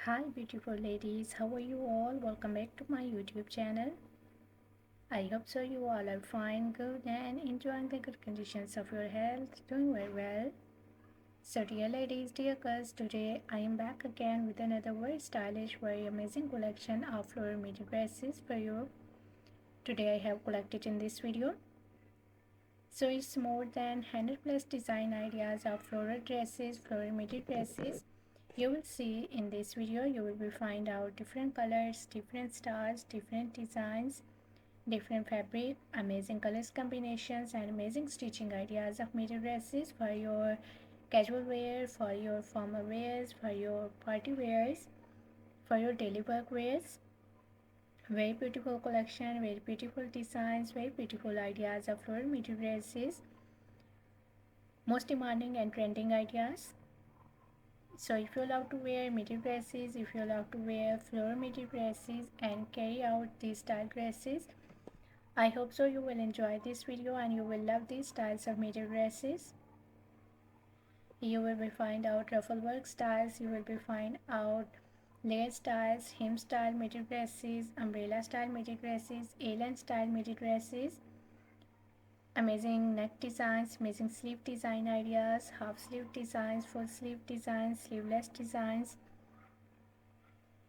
Hi beautiful ladies, how are you all? Welcome back to my YouTube channel. I hope so you all are fine, good and enjoying the good conditions of your health, doing very well. So dear ladies, dear girls, today I am back again with another very stylish, very amazing collection of floral midi dresses for you. Today I have collected in this video. So it's more than 100 plus design ideas of floral dresses, floral midi dresses. You will see in this video, you will be find out different colors, different styles, different designs, different fabric, amazing colors combinations and amazing stitching ideas of midi dresses for your casual wear, for your formal wears, for your party wears, for your daily work wears. Very beautiful collection, very beautiful designs, very beautiful ideas of floral midi dresses, most demanding and trending ideas. So if you love to wear midi dresses, if you love to wear floral midi dresses and carry out these style dresses, I hope so you will enjoy this video and you will love these styles of midi dresses. You will be find out ruffle work styles, you will be find out layer styles, hem style midi dresses, umbrella style midi dresses, A-line style midi dresses, amazing neck designs, amazing sleeve design ideas, half sleeve designs, full sleeve designs, sleeveless designs,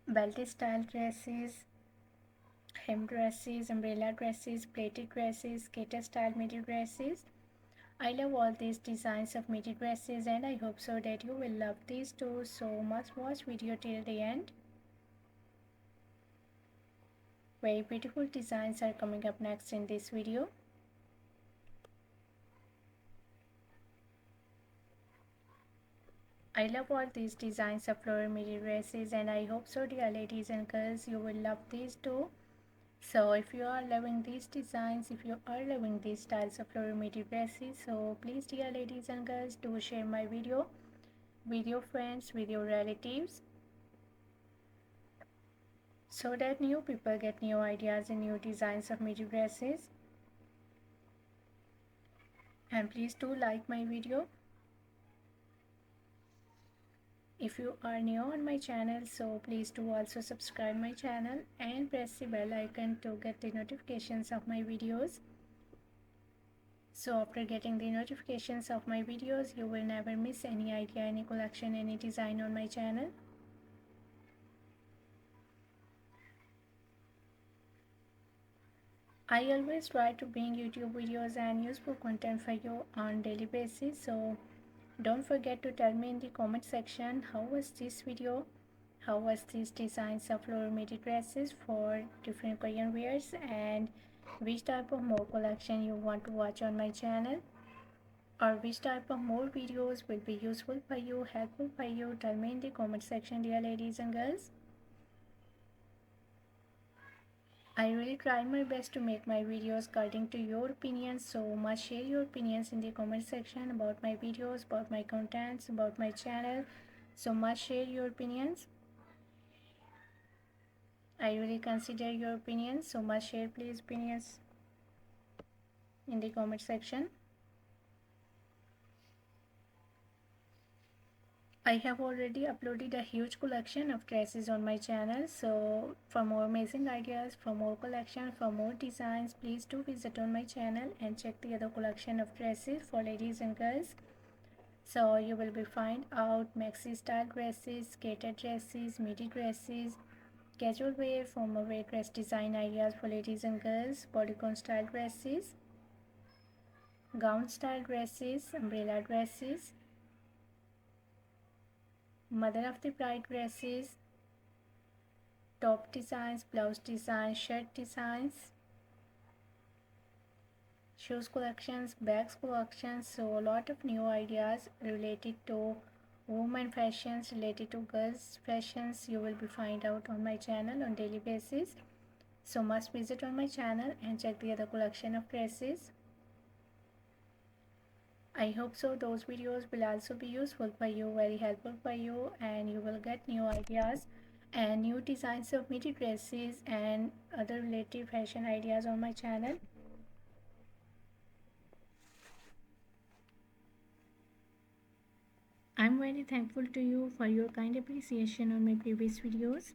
belted style dresses, hem dresses, umbrella dresses, plated dresses, skater style midi dresses. I love all these designs of midi dresses and I hope so that you will love these too. So must watch video till the end. Very beautiful designs are coming up next in this video. I love all these designs of floral midi dresses and I hope so dear ladies and girls you will love these too. So if you are loving these designs, if you are loving these styles of floral midi dresses, so please dear ladies and girls do share my video with your friends, with your relatives, so that new people get new ideas and new designs of midi dresses. And please do like my video. If you are new on my channel, so please do also subscribe my channel and press the bell icon to get the notifications of my videos. So after getting the notifications of my videos, you will never miss any idea, any collection, any design on my channel. I always try to bring YouTube videos and useful content for you on daily basis. So don't forget to tell me in the comment section how was this video, how was these designs of floral midi dresses for different Korean wears, and which type of more collection you want to watch on my channel, or which type of more videos will be useful for you, helpful for you. Tell me in the comment section dear ladies and girls. I really try my best to make my videos according to your opinions, so must share your opinions in the comment section about my videos, about my contents, about my channel. So must share your opinions. I really consider your opinions, so must share please opinions in the comment section. I have already uploaded a huge collection of dresses on my channel, so for more amazing ideas, for more collection, for more designs, please do visit on my channel and check the other collection of dresses for ladies and girls. So you will be find out maxi style dresses, skater dresses, midi dresses, casual wear, formal wear dress design ideas for ladies and girls, bodycon style dresses, gown style dresses, umbrella dresses, mother of the bride dresses, top designs, blouse designs, shirt designs, shoes collections, bags collections. So a lot of new ideas related to women fashions, related to girls fashions you will be find out on my channel on daily basis. So must visit on my channel and check the other collection of dresses. I hope so those videos will also be useful for you, very helpful for you, and you will get new ideas and new designs of midi dresses and other related fashion ideas on my channel. I'm very thankful to you for your kind appreciation on my previous videos.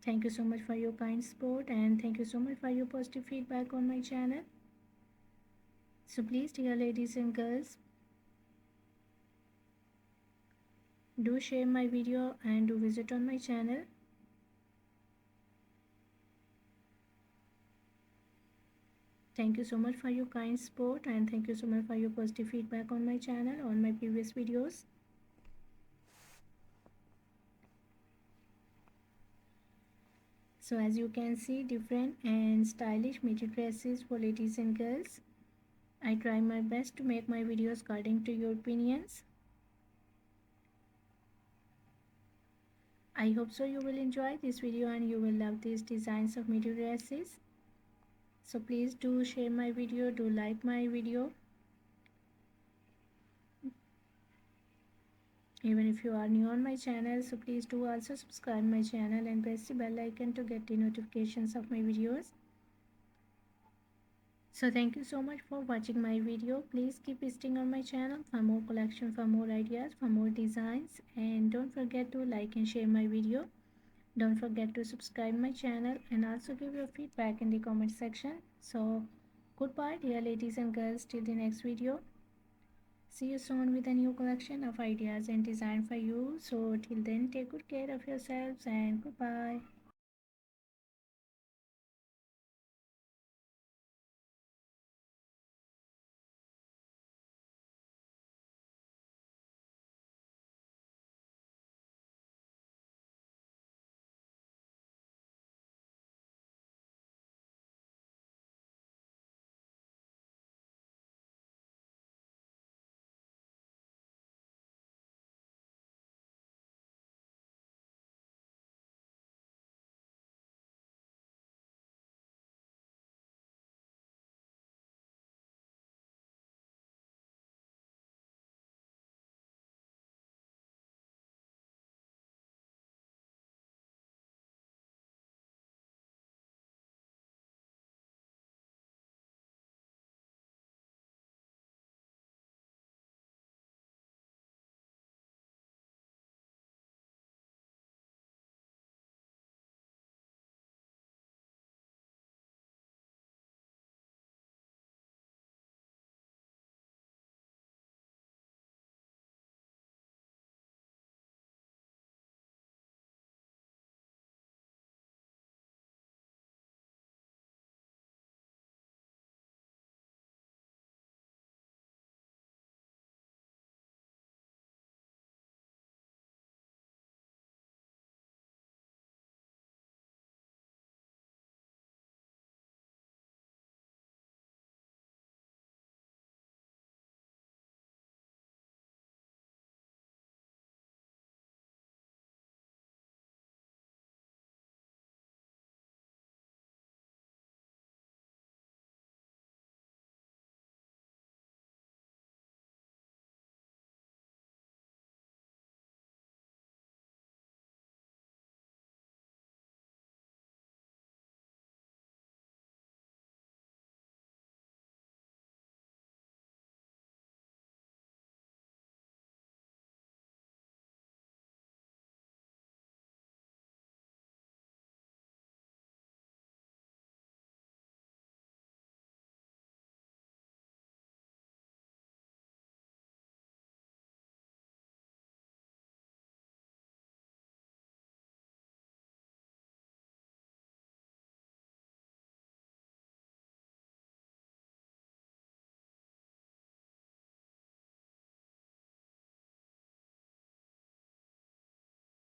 Thank you so much for your kind support and thank you so much for your positive feedback on my channel. So please, dear ladies and girls, do share my video and do visit on my channel. Thank you so much for your kind support and thank you so much for your positive feedback on my channel on my previous videos. So as you can see, different and stylish midi dresses for ladies and girls. I try my best to make my videos according to your opinions. I hope so you will enjoy this video and you will love these designs of midi dresses. So please do share my video, do like my video. Even if you are new on my channel, so please do also subscribe my channel and press the bell icon to get the notifications of my videos. So thank you so much for watching my video. Please keep visiting on my channel for more collection, for more ideas, for more designs, and don't forget to like and share my video. Don't forget to subscribe my channel and also give your feedback in the comment section. So goodbye dear ladies and girls, till the next video. See you soon with a new collection of ideas and design for you. So till then, take good care of yourselves and goodbye.